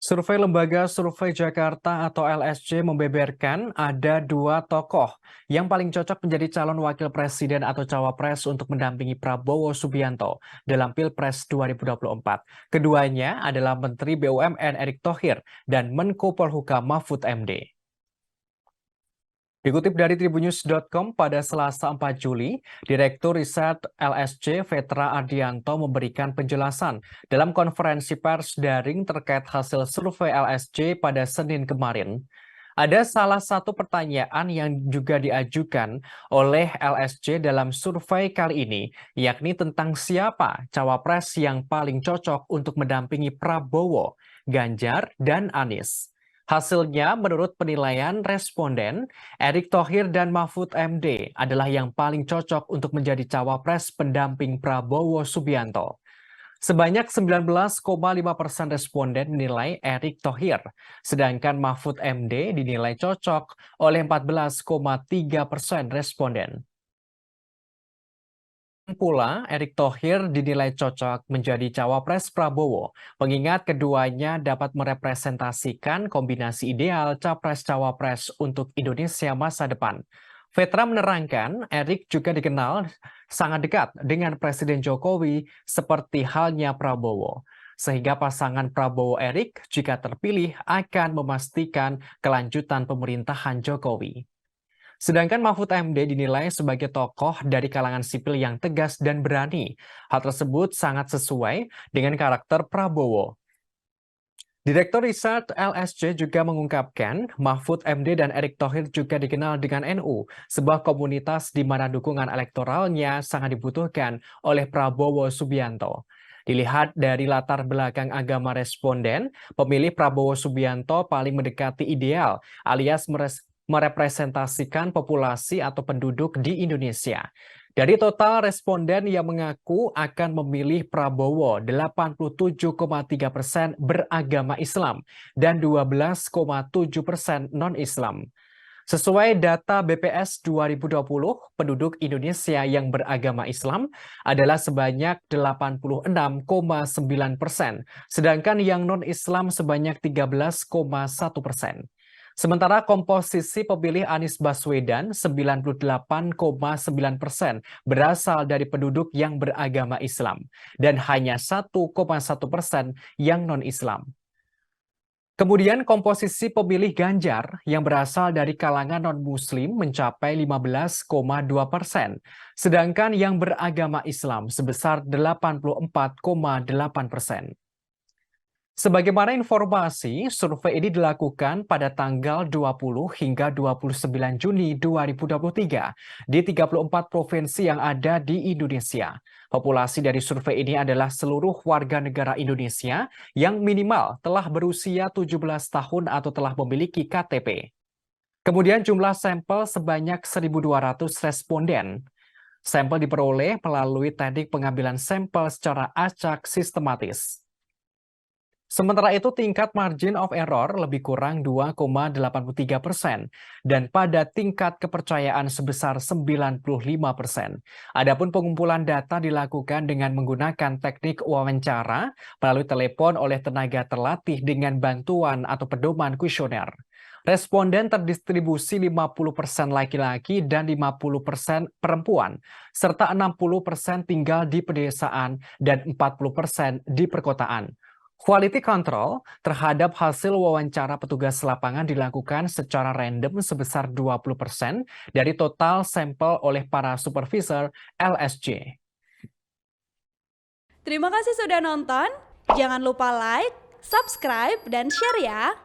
Survei Lembaga Survei Jakarta atau LSJ membeberkan ada dua tokoh yang paling cocok menjadi calon wakil presiden atau cawapres untuk mendampingi Prabowo Subianto dalam Pilpres 2024. Keduanya adalah Menteri BUMN Erick Thohir dan Menko Polhukam Mahfud MD. Dikutip dari tribunnews.com pada Selasa 4 Juli, Direktur Riset LSJ Vetra Ardianto memberikan penjelasan dalam konferensi pers daring terkait hasil survei LSJ pada Senin kemarin. Ada salah satu pertanyaan yang juga diajukan oleh LSJ dalam survei kali ini, yakni tentang siapa cawapres yang paling cocok untuk mendampingi Prabowo, Ganjar, dan Anies. Hasilnya, menurut penilaian responden, Erick Thohir dan Mahfud MD adalah yang paling cocok untuk menjadi cawapres pendamping Prabowo Subianto. Sebanyak 19,5% responden menilai Erick Thohir, sedangkan Mahfud MD dinilai cocok oleh 14,3% responden. Pula, Erick Thohir dinilai cocok menjadi cawapres Prabowo, mengingat keduanya dapat merepresentasikan kombinasi ideal capres-cawapres untuk Indonesia masa depan. Vetra menerangkan, Erick juga dikenal sangat dekat dengan Presiden Jokowi seperti halnya Prabowo. Sehingga pasangan Prabowo-Erick jika terpilih akan memastikan kelanjutan pemerintahan Jokowi. Sedangkan Mahfud MD dinilai sebagai tokoh dari kalangan sipil yang tegas dan berani. Hal tersebut sangat sesuai dengan karakter Prabowo. Direktur Riset LSJ juga mengungkapkan Mahfud MD dan Erick Thohir juga dikenal dengan NU, sebuah komunitas di mana dukungan elektoralnya sangat dibutuhkan oleh Prabowo Subianto. Dilihat dari latar belakang agama responden, pemilih Prabowo Subianto paling mendekati ideal alias merepresentasikan populasi atau penduduk di Indonesia. Dari total responden yang mengaku akan memilih Prabowo, 87,3% beragama Islam dan 12,7% non-Islam. Sesuai data BPS 2020, penduduk Indonesia yang beragama Islam adalah sebanyak 86,9%, sedangkan yang non-Islam sebanyak 13,1%. Sementara komposisi pemilih Anies Baswedan 98,9% berasal dari penduduk yang beragama Islam dan hanya 1,1% yang non-Islam. Kemudian komposisi pemilih Ganjar yang berasal dari kalangan non-Muslim mencapai 15,2%, sedangkan yang beragama Islam sebesar 84,8%. Sebagaimana informasi, survei ini dilakukan pada tanggal 20 hingga 29 Juni 2023 di 34 provinsi yang ada di Indonesia. Populasi dari survei ini adalah seluruh warga negara Indonesia yang minimal telah berusia 17 tahun atau telah memiliki KTP. Kemudian jumlah sampel sebanyak 1.200 responden. Sampel diperoleh melalui teknik pengambilan sampel secara acak sistematis. Sementara itu tingkat margin of error lebih kurang 2,83% dan pada tingkat kepercayaan sebesar 95%. Adapun pengumpulan data dilakukan dengan menggunakan teknik wawancara melalui telepon oleh tenaga terlatih dengan bantuan atau pedoman kuesioner. Responden terdistribusi 50% laki-laki dan 50% perempuan, serta 60% tinggal di pedesaan dan 40% di perkotaan. Quality control terhadap hasil wawancara petugas lapangan dilakukan secara random sebesar 20% dari total sampel oleh para supervisor LSJ. Terima kasih sudah nonton. Jangan lupa like, subscribe, dan share ya.